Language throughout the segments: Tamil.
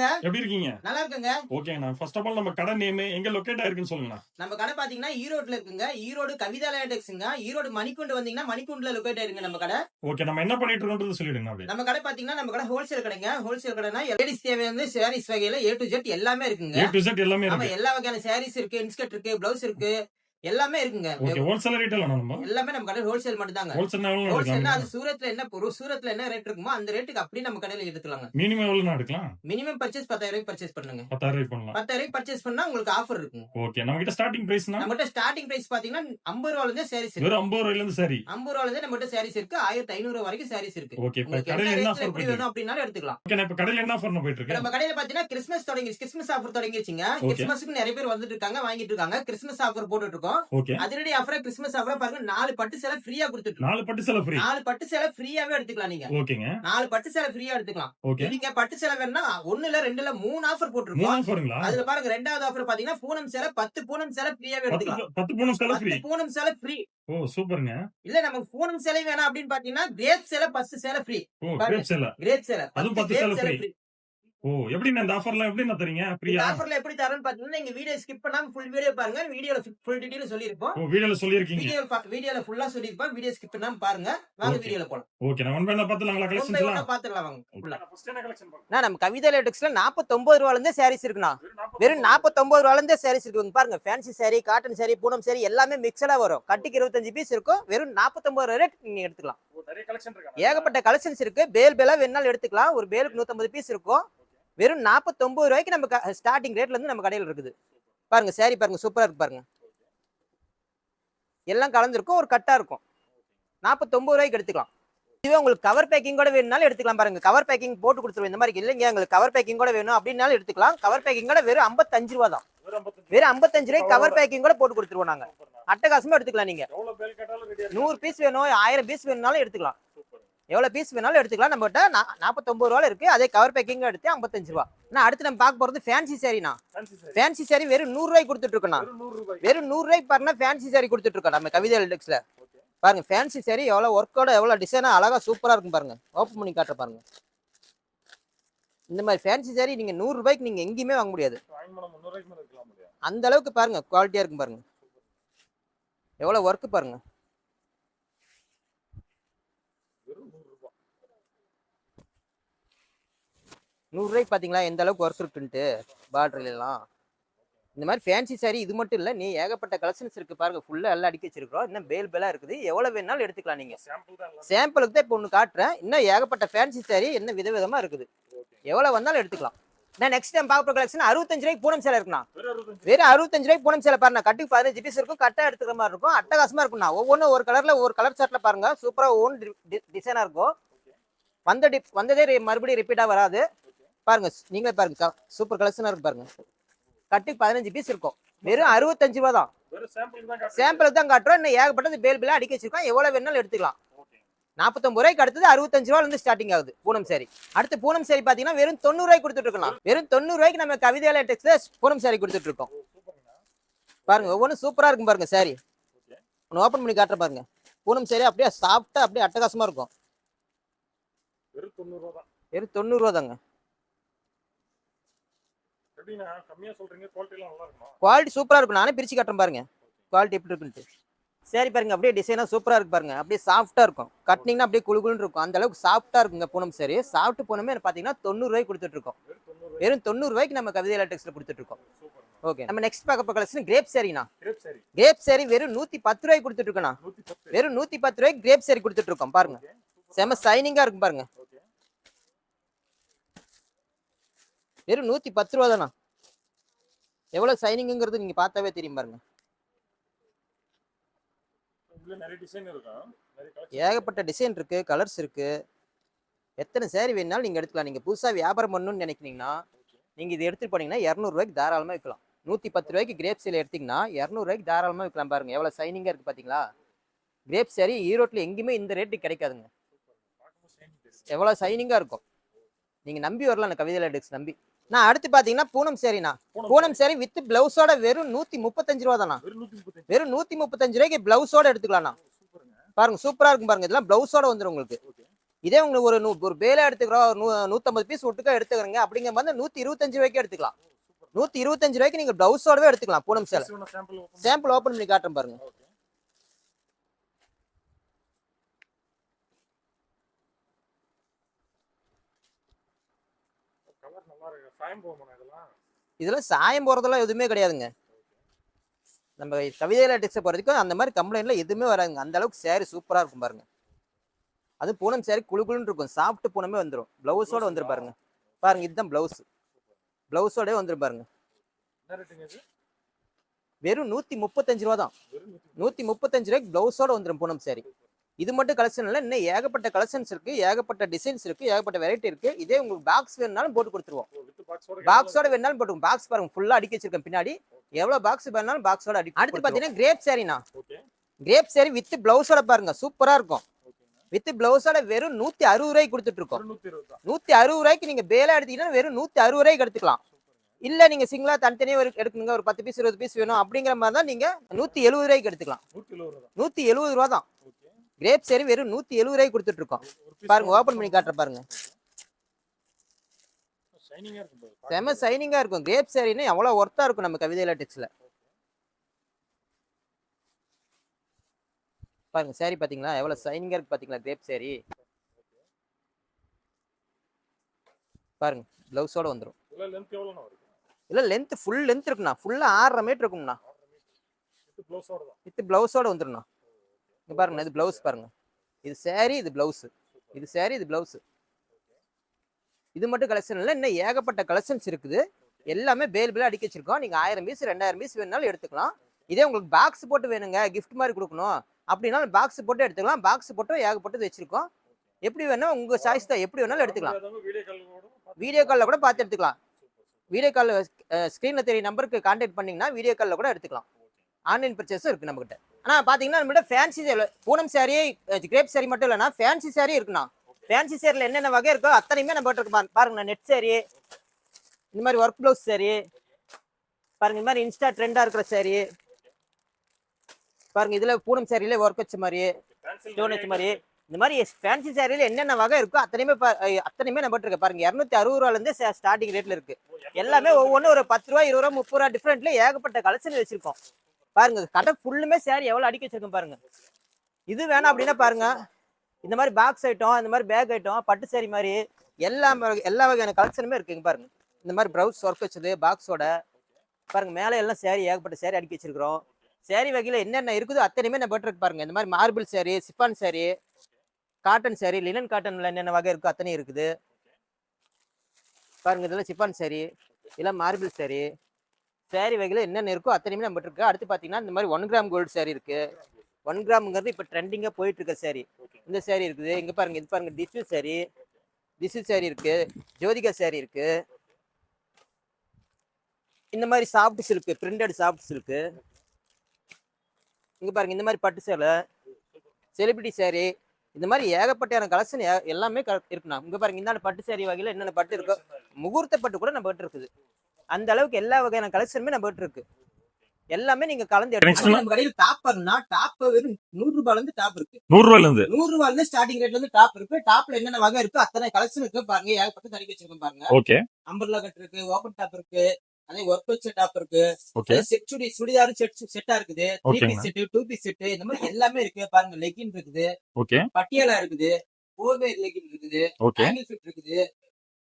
வணக்கங்க. எப்படி இருக்கீங்க? நல்லா இருக்கேங்க. ஓகேங்கண்ணா. ஃபர்ஸ்ட் ஆஃப் ஆல் நம்ம கடை நேம் எங்க லொகேட் ஆயிருக்குன்னு சொல்லுங்கண்ணா. நம்ம கடை பாத்தீங்கன்னா ஈரோட்ல இருக்குங்க. ஈரோடு கவிதா லேடெக்ஸ்ங்க. ஈரோடு மணிக்கூண்டு வந்தீங்கன்னா மணிக்கூண்டுல லொகேட் ஆயிருங்க நம்ம கடை. ஓகே, நம்ம என்ன பண்ணிட்டு இருக்கோம்ன்றது சொல்லிடுங்க அப்படியே. நம்ம கடை பாத்தீங்கன்னா நம்ம கடை ஹோல்சேல் கடைங்க. ஹோல்சேல் கடைனா லேடிஸ் தேவையான சாரீஸ் வகையில A to Z எல்லாமே இருக்குங்க. A to Z எல்லாமே ஆமா, இருக்கு. எல்லா வகையான சாரீஸ் இருக்கு, இன்ஸ்கர்ட் இருக்கு, பிளவுஸ் இருக்கு, எல்லாமே இருக்குங்க. ஓகே, ஹோல்சேல் ரேட்ல நம்ம எல்லாமே நம்ம கடை ஹோல்சேல் மட்டும் தாங்க. ஹோல்சேல்னா எவ்வளவு ஹோல்சேல்னா அது எடுக்கலாம்? சூரத்ல என்ன பொருள், சூரத்ல என்ன ரேட் இருக்குமோ அந்த ரேட்டுக்கு அப்படியே நம்ம கடையில எடுத்துக்கலாங்க. மினிமம் எவ்வளவு எடுக்கலாம்? மினிமம் பர்ச்சேஸ் 10,000 ரூபாய்க்கு பர்ச்சேஸ் பண்ணுங்க. 10,000 ரூபாய் பண்ணலாம். 10,000 ரூபாய்க்கு பர்ச்சேஸ் பண்ணா உங்களுக்கு ஆஃபர் இருக்குங்க. ஓகே, நம்ம கிட்ட ஸ்டார்டிங் பிரைஸ்னா? நம்மகிட்ட ஸ்டார்டிங் பிரைஸ் பாத்தீங்கன்னா 50 ரூபாயில இருந்து சாரீஸ் இருக்கு. வெறும் 50 ரூபாயில இருந்து சரி. 50 ரூபாயில இருந்து நம்மகிட்ட சாரீஸ் இருக்கு. 1500 வரைக்கும் சாரீஸ் இருக்கு. ஓகே, இப்ப உங்களுக்கு கடையில என்ன என்ன ரேட்ல ஆஃபர் எப்படி போயிட்டு வேணும் அப்படினாலும் எடுத்துக்கலாம். ஓகே, இப்ப கடையில என்ன ஆஃபர் போயிட்டு இருக்கு? நம்ம கடையில பாத்தீங்கன்னா கிறிஸ்மஸ் தொடங்கிருச்சு. கிறிஸ்மஸ் ஆஃபர் தொடங்கிருச்சுங்க. கிறிஸ்மஸ்க்கு நிறைய பேர் வந்துட்டு இருக்காங்க, வாங்கிட்டு இருக்காங்க. கிறிஸ்மஸ் ஆஃபர் போட்டுட்டு இருக்கோம். ஓகே, அதிரடி ஆஃபர் கிறிஸ்மஸ் ஆஃபர் பாருங்க. 4 பட்டு சேலை ஃப்ரீயா கொடுத்துட்டு இருக்கோம். 4 பட்டு சேலை ஃப்ரீ. 4 பட்டு சேலை ஃப்ரீயாவே எடுத்துக்கலாம் நீங்க. ஓகேங்க. 4 பட்டு சேலை ஃப்ரீயா எடுத்துக்கலாம். ஓகே, நீங்க பட்டு சேலை வேணும்னா 1 இல்ல 2 இல்ல 3 ஆஃபர் 3 போட்டுருக்கோம். ஆஃபருங்களா? அதுல பாருங்க ரெண்டாவது ஆஃபர் பாத்தீங்கன்னா பூனம் சேலை 10 பூனம் சேலை ஃப்ரீயாவே எடுத்துக்கலாம். 10 பூனம் சேலை ஃப்ரீ. 10 பூனம் சேலை ஃப்ரீ. ஓ சூப்பர்ங்க. இல்ல நமக்கு பூனம் சேலை வேணாம் அப்படின்னு பாத்தீங்கன்னா கிரேப் சேலை 10 சேலை ஃப்ரீ. ஓ கிரேப் சேலை. கிரேப் சேலை அதுவும் 10 சேலை ஃப்ரீ. ஓ எப்படின்னா இந்த ஆஃபர்லாம் எப்படின்னா தரீங்க? ஃப்ரீயா? ஆஃபர்ல எப்படி தரேன்னு பாத்தீங்கன்னா நீங்க வீடியோ ஸ்கிப் பண்ணாம ஃபுல் வீடியோ பாருங்க. வீடியோல ஃபுல் டீடைல் சொல்லிருப்போம். ஓ வீடியோல சொல்லிருக்கீங்க. வீடியோல ஃபுல்லா சொல்லிருப்போம். வீடியோ ஸ்கிப் பண்ணாம பாருங்க. வாங்க வீடியோல போலாம். ஓகே, நான் ஒன் பை ஒன்னா பாத்துலாங்களா கலெக்ஷன்ஸ்லாம்? பாத்துறலாம் வாங்க. ஃபர்ஸ்ட் என்ன கலெக்ஷன் பாருங்க. நம்ம கவிதா லேடெக்ஸ்ல 49 ரூபாயில இருந்தே சாரீஸ் இருக்குண்ணா. வெறும் 49 ரூபாயில இருந்தே சாரீஸ் இருக்குங்க. பாருங்க fancy sorry, cotton sorry, Poonam sorry எல்லாமே மிக்ஸடா வரும். கட்டிக்கு 25 பீஸ் இருக்கும். வெறும் 49 ரூபாய் ரேட் நீங்க எடுத்துக்கலாம். நிறைய கலெக்ஷன் இருக்கா? ஏகப்பட்ட கலெக்ஷன்ஸ் இருக்கு. பேலா வேணாலும் எடுத்துக்கலாம். ஒரு பேலுக்கு 150 பீஸ் இருக்கும். வெறும் 49 ரூபாய்க்கு நம்ம ஸ்டார்டிங் ரேட்ல இருந்து நம்ம கடையில இருக்குது. பாருங்க சாரி பாருங்க, சூப்பரா இருக்கு பாருங்க. எல்லாம் கலந்துருக்கும், ஒரு கட்டா இருக்கும். 49 ரூபாய்க்கு எடுத்துக்கலாம். இதுவே உங்களுக்கு கவர் பேக்கிங் கூட வேணும்னாலும் எடுத்துக்கலாம். பாருங்க கவர் பேக்கிங் போட்டு கொடுத்துருவோம். இந்த மாதிரி இல்லைங்க எங்களுக்கு கவர் பேக்கிங் கூட வேணும் அப்படின்னாலும் எடுத்துக்கலாம். கவர் பேக்கிங் கூட வெறும் 55 ரூபா தான். வெறும் 55 ரூபாய்க்கு கவர் பேக்கிங் கூட போட்டு கொடுத்துருவோம் நாங்க. அட்டகாசமா எடுத்துக்கலாம். நீங்க 100 பீஸ் வேணும், 1000 பீஸ் வேணும்னாலும் எடுத்துக்கலாம். எவ்வளவு பீஸ் வேணாலும் எடுத்துக்கலாம். நம்ம கிட்ட 49 ரூபாய் இருக்கு. அதே கவர் பேக்கிங் எடுத்து 55 ரூபா. அடுத்து நம்ம பார்க்க போறது ஃபேன்சி சாரினா. ஃபேன்சி சாரி வெறும் 100 ரூபாய்க்கு கொடுத்துட்டு இருக்கோம். வெறும் 100 ரூபாய்க்கு பாருங்க ஃபேன்சி சாரி கொடுத்துட்டு இருக்கோம் நம்ம கவிதா லேடெக்ஸ்ல. பாருங்க ஃபேன்சி சாரி எவ்வளவு ஒர்க்கோட எவ்வளவு டிசைனா அழகா சூப்பரா இருக்கும் பாருங்க. ஓப்பன் பண்ணி காட்டுற பாருங்க. இந்த மாதிரி ஃபேன்சி சாரி நீங்க 100 ரூபாய்க்கு நீங்க எங்கேயுமே வாங்க முடியாது. அந்த அளவுக்கு பாருங்க குவாலிட்டியா இருக்கும் பாருங்க. எவ்வளவு ஒர்க் பாருங்க. 100 ரூபாய்க்கு பாத்தீங்களா எந்த அளவுக்கு ஒர்க் இருக்குன்ட்டு பார்டர்ல எல்லாம். இந்த மாதிரி ஃபேன்சி சாரி இது மட்டும் இல்ல, நீ ஏகப்பட்ட கலெக்ஷன்ஸ் இருக்கு பாருங்க. ஃபுல்லா எல்லாம் அடிக்க வச்சிருக்கோம். இன்னும் பேலா இருக்குது. எவ்வளவு வேணாலும் எடுத்துக்கலாம் நீங்க. சாம்பிளுக்கு தான் இப்போ ஒன்று காட்டுறேன். இன்னும் ஏகப்பட்ட ஃபேன்சி சாரி என்ன விதவிதமா இருக்குது. எவ்வளவு வந்தாலும் எடுத்துக்கலாம். நான் நெக்ஸ்ட் டைம் பார்க்குற கலெக்ஷன் 65 ரூபாய்க்கு பூனம் சேலை இருக்குண்ணா. வெறும் 65 ரூபாய்க்கு பூனம் சேலை பாருங்க. கட்டுக்கு 15 பீஸ் இருக்கும். கட்டா எடுத்துக்கிற மாதிரி இருக்கும். அட்டகாசமா இருக்கும்ண்ணா. ஒவ்வொன்றும் ஒரு கலர்ல ஒரு கலர் சார்ட்ல பாருங்க. சூப்பரா ஓன் டிசைனா இருக்கும். வந்ததே மறுபடியும் ரிப்பீட்டா வராது. பாருங்க நீங்களே பாருங்க சூப்பர் கலெக்ஷனா இருக்கு பாருங்க. கட்டுக்கு 15 பீஸ் இருக்கும். வெறும் 65 ரூபா தான். சாம்பிளுக்கு தான் காட்டுறோம். இன்னும் ஏகப்பட்டது பேலா அடிக்க வச்சிருக்கோம். எவ்வளவு வேணாலும் எடுத்துக்கலாம். 49 ரூபாய்க்கு அடுத்தது 65 ரூபாயில இருந்து ஸ்டார்டிங் ஆகுது பூனம் சாரி. அடுத்து பூனம் சாரி பாத்தீங்கன்னா வெறும் 90 ரூபாய்க்கு கொடுத்துட்டு இருக்கோம். வெறும் 90 ரூபாய்க்கு நம்ம கவிதா லேடெக்ஸ்ல பூனம் சாரி கொடுத்துட்டு இருக்கோம். பாருங்க ஒவ்வொன்றும் சூப்பரா இருக்கும் பாருங்க சாரி. ஒன்று ஓப்பன் பண்ணி காட்டுற பாருங்க. பூனம் சாரி அப்படியே சாஃப்டா அப்படியே அட்டகாசமா இருக்கும். வெறும் 90 ரூபா தாங்க. குவாலிட்டி சூப்பரா இருக்கும். நானே பிரிச்சு காட்டுறேன் பாருங்க குவாலிட்டி எப்படி இருக்குன்ட்டு. சரி பாருங்க அப்படியே டிசைனா சூப்பரா இருக்கு பாருங்க. அப்படியே சாஃப்டா இருக்கும். கட்டினீங்கன்னா அப்படியே குளுகுளுன்னு இருக்கும். அந்த அளவுக்கு சாஃப்டா இருக்குங்க பூனம் சாரி. சாஃப்ட் பூனமே பாத்தீங்கன்னா 90 ரூபாய்க்கு கொடுத்துட்டு இருக்கோம். வெறும் 90 ரூபாய்க்கு நம்ம கவிதா லேடெக்ஸ்ல கொடுத்துட்டு இருக்கோம். ஓகே, நம்ம நெக்ஸ்ட் பார்க்க போற கலெக்ஷன் கிரேப் சாரினா. கிரேப் சாரி வெறும் 110 ரூபாய்க்கு கொடுத்துட்டு இருக்கோம். வெறும் 110 ரூபாய்க்கு கிரேப் சாரி கொடுத்துட்டு இருக்கோம். பாருங்க செம சைனிங்கா இருக்கும் பாருங்க. வெறும் 110 ரூபா தானா. எவ்வளவு சைனிங்ங்கிறது நீங்க பார்த்தாவே தெரியும் பாருங்க. ஏகப்பட்ட டிசைன் இருக்கு, கலர்ஸ் இருக்கு. எத்தனை சாரி வேணாலும் நீங்க எடுத்துக்கலாம். நீங்க புதுசா வியாபாரம் பண்ணணும்னு நினைக்கிறீங்கன்னா நீங்க இதை எடுத்துட்டு போனீங்கன்னா 200 ரூபாய்க்கு தாராளமா விற்கலாம். 110 ரூபாய்க்கு கிரேப் சாரி எடுத்தீங்கன்னா 200 ரூபாய்க்கு தாராளமா விற்கலாம். பாருங்க எவ்வளவு சைனிங்கா இருக்கு பாத்தீங்களா. கிரேப் சாரி ஈரோட்ல எங்கேயுமே இந்த ரேட்டுக்கு கிடைக்காதுங்க. எவ்வளவு சைனிங்கா இருக்கும். நீங்க நம்பி வரலாம் கவிதா லேடெக்ஸ் நம்பி. நான் அடுத்து பாத்தீங்கன்னா பூனம் சாரினா. பூனம் சாரி வித் பிளவுஸோட வெறும் 135 ரூபா தானா. வெறும் 135 ரூபாய்க்கு பிளவுஸோட எடுத்துக்கலாம். பாருங்க சூப்பரா இருக்கும் பாருங்க. இதெல்லாம் பிளவுஸோட வந்துடும் உங்களுக்கு. இதே உங்களுக்கு ஒரு பேல எடுத்துக்கிறோம், 150 பீஸ் ஒட்டுக்கா எடுத்துக்கிறீங்க அப்படிங்கிற மாதிரி 125 ரூபாய்க்கு எடுத்துக்கலாம். 125 ரூபாய்க்கு நீங்க பிளவுஸோடவே எடுத்துக்கலாம். பூனம் சேலை சாம்பிள் ஓபன் பண்ணி காட்டுறேன் பாருங்க. இதெல்லாம் சாயம் போறதெல்லாம் எதுவுமே கிடையாதுங்க. நம்ம கவிதை லேட்டெக்ஸை பொறுத்தவரைக்கும் அந்த மாதிரி கம்ப்ளைண்ட்ல எதுவுமே வராதுங்க. அந்த அளவுக்கு சேரீ சூப்பரா இருக்கும் பாருங்க. அது பூனம் சேரீ குழுக்குழுன்னு இருக்கும். சாஃப்ட் பூனமே வந்துடும். பிளவுஸோட வந்துரும் பாருங்க. பாருங்க இதுதான் பிளவுஸ். பிளவுஸோடய வந்துரும் பாருங்க. வெறும் 135 ரூபா தான். 135 ரூபாய்க்கு பிளவுஸோட வந்துடும் பூனம் சேரீ. இது மட்டும் கலெக்ஷன் இல்லை, இன்னும் ஏகப்பட்ட கலெக்ஷன்ஸ் இருக்கு, ஏகப்பட்ட டிசைன்ஸ் இருக்கு, ஏகப்பட்ட வெரைட்டி இருக்கு. இதே உங்களுக்கு பாக்ஸ் வேணுனாலும் போட்டு கொடுத்துருவோம். பாக்ஸோட வேணாலும் போட்டுருவோம். பாக்ஸ் பாருங்க ஃபுல்லா அடிக்க வச்சிருக்கேன் பின்னாடி. எவ்வளவு பாக்ஸ் வேணாலும் பாக்ஸோட அடி. அடுத்து பாத்தீங்கன்னா கிரேப் சாரினா, கிரேப் சாரி வித் பிளவுஸோட பாருங்க சூப்பரா இருக்கும். வித் பிளவுஸோட வெறும் 160 ரூபாய்க்கு கொடுத்துட்டு இருக்கோம். 160 ரூபாய்க்கு நீங்க பேலா எடுத்தீங்கன்னா வெறும் 160 ரூபாய்க்கு எடுத்துக்கலாம். இல்ல நீங்க சிங்கிளா தனித்தனியா எடுக்கணுங்க, ஒரு 10 பீஸ் 20 பீஸ் வேணும் அப்படிங்கிற மாதிரி தான் நீங்க 170 ரூபாய்க்கு எடுத்துக்கலாம். 170 ரூபா தான். கிரேப் சாரி வெறும் 170 ரூபாய்க்கு கொடுத்துட்டு இருக்கோம். பாருங்க ஓபன் பண்ணி காட்டுற பாருங்க. செம சைனிங்கா இருக்கும். கிரேப் சாரின்னு எவ்வளவு ஒர்த்தா இருக்கும் நம்ம கவிதை லேட்டெக்ஸ்ல. பாருங்க சாரி பாத்தீங்களா எவ்வளவு சைனிங்கா இருக்கு பாத்தீங்களா கிரேப் சாரி. பாருங்க பிளவுஸோட வந்துரும். இல்ல லென்த் ஃபுல் லென்த் இருக்குண்ணா. ஃபுல்லா 6.5 மீட்டர் இருக்கும்ண்ணா. வித் பிளவுஸோட வந்துருண்ணா. இங்க பாருங்க இது பிளவுஸ் பாருங்க. இது சாரி, இது பிளவுஸ். இது சாரி, இது பிளவுஸ். இது மட்டும் கலெக்ஷன் இல்லை, இன்னும் ஏகப்பட்ட கலெக்ஷன்ஸ் இருக்குது. எல்லாமே பேல் அடிக்க வச்சிருக்கோம். நீங்க 1000 பீஸ் 2000 பீஸ் வேணுனாலும் எடுத்துக்கலாம். இதே உங்களுக்கு பாக்ஸ் போட்டு வேணுங்க, கிஃப்ட் மாதிரி கொடுக்கணும் அப்படின்னா பாக்ஸ் போட்டு எடுத்துக்கலாம். பாக்ஸ் போட்டு ஏகப்பட்டது வச்சிருக்கோம். எப்படி வேணா உங்க சாய்ஸ் தான், எப்படி வேணாலும் எடுத்துக்கலாம். வீடியோ காலில் கூட பார்த்து எடுத்துக்கலாம். வீடியோ கால் ஸ்க்ரீனில் தெரிய நம்பருக்கு கான்டாக்ட் பண்ணிங்கன்னா வீடியோ காலில் கூட எடுத்துக்கலாம். ஆன்லைன் பர்ச்சேஸும் இருக்குது நம்மகிட்ட. ஆனால் பார்த்தீங்கன்னா நம்மகிட்ட ஃபேன்சி பூனம் சாரி, கிரேப் சாரி மட்டும் இல்லைன்னா ஃபேன்சி சாரி இருக்குண்ணா. ஃபேன்சி சாரியில் என்னென்ன வகை இருக்கோ அத்தனையுமே நம்மகிட்ட இருக்கு. பாருங்கண்ணா நெட் சாரி, இந்த மாதிரி ஒர்க் ப்ளவுஸ் சாரி பாருங்க, இந்த மாதிரி இன்ஸ்டா ட்ரெண்டாக இருக்கிற சாரி பாருங்க. இதில் பூனம் சாரியில ஒர்க் வச்ச மாதிரி, ஸ்டோன் வச்ச மாதிரி, இந்த மாதிரி ஃபேன்சி சாரியில என்னென்ன வகை இருக்கோ அத்தனையுமே நம்மகிட்ட இருக்கு. பாருங்க 260 ரூபாயிலேருந்து ஸ்டார்டிங் ரேட்ல இருக்கு. எல்லாமே ஒவ்வொன்றும் ஒரு 10 ரூபா 20 ரூபா 30 ரூபா டிஃப்ரெண்ட்ல ஏகப்பட்ட கலெக்ஷன் வச்சிருக்கோம். பாருங்க கடை ஃபுல்லுமே சாரி எவ்வளவு அடிக்க வச்சிருக்கோம் பாருங்க. இது வேணாம் அப்படின்னா பாருங்க இந்த மாதிரி பாக்ஸ் ஐட்டம், இந்த மாதிரி பேக் ஐட்டம், பட்டு சாரி மாதிரி எல்லா வகையான கலெக்ஷனுமே இருக்குங்க. பாருங்க இந்த மாதிரி ப்ரௌஸ் ஒர்க் வச்சது பாக்ஸோட பாருங்க. மேலே எல்லாம் சாரி ஏகப்பட்ட சாரி அடிக்க வச்சிருக்கிறோம். சாரி வகையில என்னென்ன இருக்குதோ அத்தனையுமே நம்ம இருக்கு பாருங்க. இந்த மாதிரி marble sari, chiffon sari, cotton sari, linen காட்டன்ல என்னென்ன வகை இருக்கோ அத்தனை இருக்குது பாருங்க. இதெல்லாம் சிஃபான் சாரி, இதெல்லாம் மார்பிள் சாரி. சாரி வகையில என்னென்ன இருக்கோ அத்தனையுமே நம்ம இருக்கு. அடுத்து பாத்தீங்கன்னா இந்த மாதிரி 1 கிராம் கோல்டு சாரி இருக்கு. 1 கிராம்ங்கிறது இப்போ ட்ரெண்டிங்கா போயிட்டு இருக்க சாரி. இந்த சாரி இருக்குது. இங்க பாருங்க, இது பாருங்க டிஷ்யூ சாரி இருக்கு, ஜோதிகா சாரி இருக்கு. இந்த மாதிரி soft silk, printed soft silk. இங்க பாருங்க இந்த மாதிரி பட்டு சேலை, செலிபிரிட்டி சாரி, இந்த மாதிரி ஏகப்பட்ட கலெக்ஷன் எல்லாமே இருக்குண்ணா. இங்க பாருங்க இந்த பட்டு சாரி வகையில என்னென்ன பட்டு இருக்கோ, முகூர்த்த பட்டு கூட நம்ம கிட்ட இருக்குது. அந்த அளவுக்கு எல்லா வகையான கலெக்ஷனுமே நம்ம கிட்ட இருக்கு. எல்லாமே நீங்க கலந்து எடுத்துக்கலாம். நம்ம கடையில் டாப் பாருங்கன்னா டாப் வெறும் 100 ரூபாயில இருந்து டாப் இருக்கு. 100 ரூபாயில இருந்து ஸ்டார்டிங் ரேட்ல இருந்து டாப் இருக்கு. டாப்ல என்னென்ன வகை இருக்கு அத்தனை கலெக்ஷன் இருக்கு பாருங்க. ஏகப்பட்ட தடிக்க வச்சிருக்கோம் பாருங்க. ஓகே, அம்பர்லா கட் இருக்கு, ஓபன் டாப் இருக்கு, அதே ஒர்க் வச்ச டாப் இருக்கு, சுடிதார் செட்டா இருக்குது, 3 பீஸ் செட், 2 பீஸ் செட், இந்த மாதிரி எல்லாமே இருக்கு பாருங்க. லெகின் இருக்குது, ஓகே, பட்டியாலா இருக்குது, ஓவர் லெகின் இருக்குது, ஓகே, ஆங்கிள் ஃபிட் இருக்குது.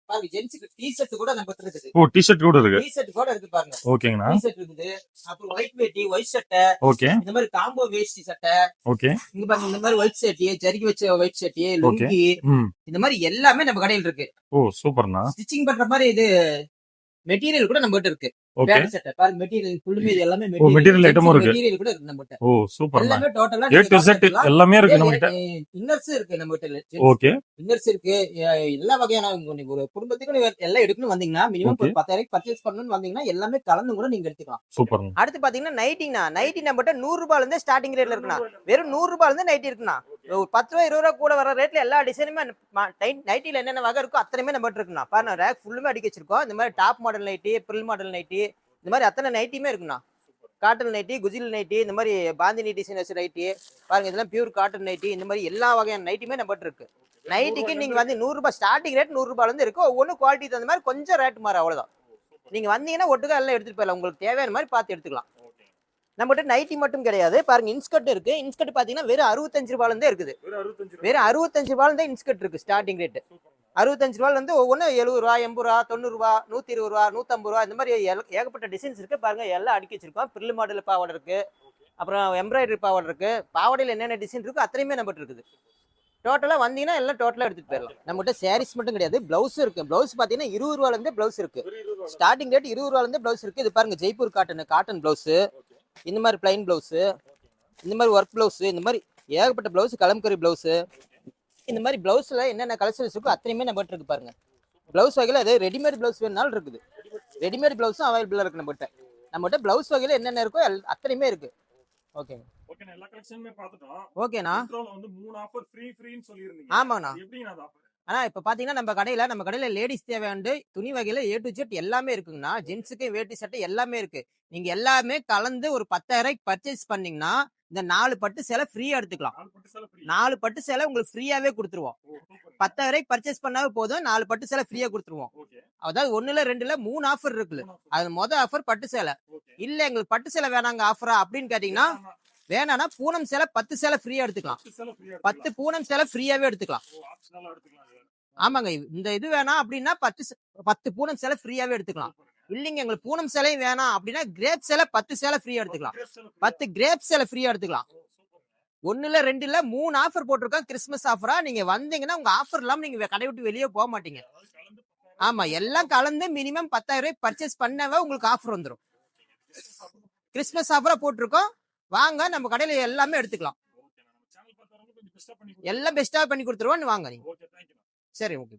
பாருங்க ஜென்ஸ்க்கு டி-ஷர்ட் கூட நம்ம கிட்ட இருக்குது. ஓ டி-ஷர்ட் கூட இருக்கு. டி-ஷர்ட் கூட இருக்கு பாருங்க. ஓகேங்கண்ணா. டி-ஷர்ட் இருக்குது, அப்புறம் ஒயிட் வேட்டி, ஒயிட் சட்டை, ஓகே, இந்த மாதிரி காம்போ வேஷ்டி சட்டை, ஓகே, இங்க பாருங்க இந்த மாதிரி ஒயிட் சட்டி, ஜரிகை வச்ச ஒயிட் சட்டி, லுங்கி, இந்த மாதிரி எல்லாமே நம்ம கடையில் இருக்கு. ஓ சூப்பர்ண்ணா. ஸ்டிச்சிங் பண்ற மாதிரி இது மெட்டீரியல் கூட நம்ம கிட்ட இருக்கு. ஓகே, பேண்ட் சட்டை பாருங்க, மெட்டீரியல் ஃபுல்லுமே எல்லாமே மெட்டீரியல் ஐட்டமும் இருக்கு. மெட்டீரியல் கூட இருக்கு நம்ம கிட்ட. ஓ சூப்பர்ண்ணா. எல்லாமே டோட்டலா A to Z எல்லாமே இருக்கு நம்ம கிட்ட. இன்னர்ஸ் இருக்கு நம்ம கிட்ட. ஓகே, இன்னர்ஸ் இருக்கு. எல்லா வகையான ஒரு குடும்பத்துக்கு நீங்க எல்லாம் எடுக்கணும் வந்தீங்கன்னா மினிமம் ஒரு 10,000 பர்ச்சேஸ் பண்ணணும்னு வந்தீங்கன்னா எல்லாமே கலந்து கூட நீங்க எடுத்துக்கலாம். சூப்பர்ண்ணா. அடுத்து பாத்தீங்கன்னா நைட்டி நம்ம கிட்ட 100 ரூபாயில இருந்து ஸ்டார்டிங் ரேட்ல இருக்குண்ணா. வெறும் 100 ரூபாயில இருந்து நைட்டி இருக்குண்ணா. ஒரு 10 ரூபா 20 ரூபா கூட வர ரேட்ல எல்லா டிசைனுமே நைட்டில என்னென்ன வகை இருக்கோ அத்தனையுமே நம்ம கிட்ட இருக்குண்ணா. பாருங்க ரேக் ஃபுல்லுமே அடிக்க வச்சிருக்கோம். இந்த மாதிரி top model nighty, frill model nighty, இந்த மாதிரி அத்தனை நைட்டியுமே இருக்குண்ணா. காட்டன் நைட்டி, குஜில் நைட்டி, இந்த மாதிரி பாந்தினி டிசைன் வச்ச நைட்டி பாருங்க. இதெல்லாம் பியூர் காட்டன் நைட்டி, இந்த மாதிரி எல்லா வகையான நைட்டியுமே நம்ம கிட்ட இருக்கு. நைட்டிக்கு நீங்க வந்து 100 ரூபாய் ஸ்டார்டிங் ரேட் 100 ரூபாயில இருந்து இருக்கு. ஒவ்வொன்றும் குவாலிட்டி தகுந்த மாதிரி கொஞ்சம் ரேட் மாறும், அவ்வளவுதான். நீங்க வந்தீங்கன்னா ஒட்டுக்கா எல்லாம் எடுத்துட்டு போயிடலாம். உங்களுக்கு தேவையான மாதிரி பார்த்து எடுத்துக்கலாம். நம்மகிட்ட நைட்டி மட்டும் கிடையாது. பாருங்க இன்ஸ்கர்ட் இருக்கு. இன்ஸ்கர்ட் பாத்தீங்கன்னா வெறும் 65 ரூபாயில இருந்தே இருக்குது. வெறும் 65 ரூபாயில இருந்தே இன்ஸ்கர்ட் இருக்கு ஸ்டார்டிங் ரேட். 65 ரூபாயில இருந்து ஒவ்வொன்றும் 70 ரூபா, 80 ரூபா, 90 ரூபா, 120 ரூபா, 150 ரூபா, இந்த மாதிரி ஏகப்பட்ட டிசைன்ஸ் இருக்கு. பாருங்க எல்லாம் அடுக்கி வச்சிருக்கோம். பிரில் மாடல் பாவாடை இருக்கு, அப்புறம் எம்ப்ராய்டரி பாவாடை இருக்கு. பாவாடையில் என்னென்ன டிசைன் இருக்கோ அத்தனையுமே நம்மகிட்ட இருக்குது. டோட்டலா வந்தீங்கன்னா எல்லாம் டோட்டலா எடுத்துட்டு போயிடலாம். நம்மகிட்ட சாரீஸ் மட்டும் கிடையாது, பிளவுஸ் இருக்கு. பிளவுஸ் பாத்தீங்கன்னா 20 ரூபாயில இருந்து பிளவுஸ் இருக்கு. ஸ்டார்டிங் ரேட் 20 ரூபாயில இருந்து பிளவுஸ் இருக்கு. இது பாருங்க ஜெய்ப்பூர் காட்டன் பிளவுஸ், இந்த மாதிரி பிளைன் பிளவுஸ், இந்த மாதிரி ஒர்க் பிளவுஸ், இந்த மாதிரி ஏகப்பட்ட பிளவுஸ், கலம்கரி பிளவுஸ், இந்த மாதிரி பிளவுஸ்ல என்னென்ன கலெக்ஷன்ஸ் இருக்கோ அத்தனையுமே நம்மகிட்ட இருக்கு. பாருங்க பிளவுஸ் வகையில அதே ரெடிமேட் பிளவுஸ் வேணுனாலும் இருக்குது. ரெடிமேட் பிளவுஸும் அவைலபிளா இருக்கு நம்மகிட்ட பிளவுஸ் வகையில என்னென்ன இருக்கோ அத்தனையுமே இருக்கு. ஓகேங்க. ஓகேண்ணா, எல்லா கலெக்ஷனுமே பார்த்துட்டோம். ஓகேண்ணா. இன்ட்ரோல வந்து 3 ஆஃபர் ஃப்ரீன்னு சொல்லியிருந்தீங்க. ஆமாண்ணா. எப்படிண்ணா அது ஆஃபர்? ஆனா இப்ப பாத்தீங்கன்னா நம்ம கடையில லேடிஸ் தேவையாண்டு துணி வகையில A to Z எல்லாமே இருக்குங்கண்ணா. ஜென்ஸுக்கு வேட்டி சட்டை எல்லாமே இருக்கு. நீங்க எல்லாமே கலந்து ஒரு 10,000 பர்ச்சேஸ் பண்ணீங்கன்னா இந்த 4 பட்டு சேலை ஃப்ரீயா எடுத்துக்கலாம். 4 பட்டு சேலை உங்களுக்கு ஃப்ரீயாவே கொடுத்துருவோம். 10,000 பர்ச்சேஸ் பண்ணாவே போதும், 4 பட்டு சேலை ஃப்ரீயா கொடுத்துருவோம். அதாவது 1 2 3 ஆஃபர் இருக்குல்ல. அது மொதல் ஆஃபர் பட்டு சேலை. இல்ல எங்களுக்கு பட்டு சேலை வேணாங்க ஆஃபரா அப்படின்னு கேட்டீங்கன்னா வேணானா பூனம் சேலை 10 சேலை ஃப்ரீயா எடுத்துக்கலாம். 10 பூனம் சேலை ஃப்ரீயாவே எடுத்துக்கலாம். ஆமாங்க. இந்த இது வேணாம் அப்படின்னா 10 பூனம் சேலை ஃப்ரீயாவே எடுத்துக்கலாம். இல்லைங்க எங்களுக்கு பூனம் சேலையும் வேணாம் அப்படின்னா கிரேப் சேலை 10 சேலை ஃப்ரீயா எடுத்துக்கலாம். 10 கிரேப் சேலை ஃப்ரீயா எடுத்துக்கலாம். 1 2 3 ஆஃபர் போட்டிருக்கோம். கிறிஸ்துமஸ் ஆஃபரா நீங்க வந்தீங்கன்னா உங்க ஆஃபர் இல்லாம நீங்க கடை விட்டு வெளியே போக மாட்டீங்க. ஆமா, எல்லாம் கலந்து மினிமம் 10,000 பர்ச்சேஸ் பண்ணவே உங்களுக்கு ஆஃபர் வந்துடும். கிறிஸ்துமஸ் ஆஃபரா போட்டிருக்கோம். வாங்க நம்ம கடையில எல்லாமே எடுத்துக்கலாம். எல்லாம் பெஸ்டா பண்ணி கொடுத்துருவோம். வாங்க நீங்க. சரி, ஓகே.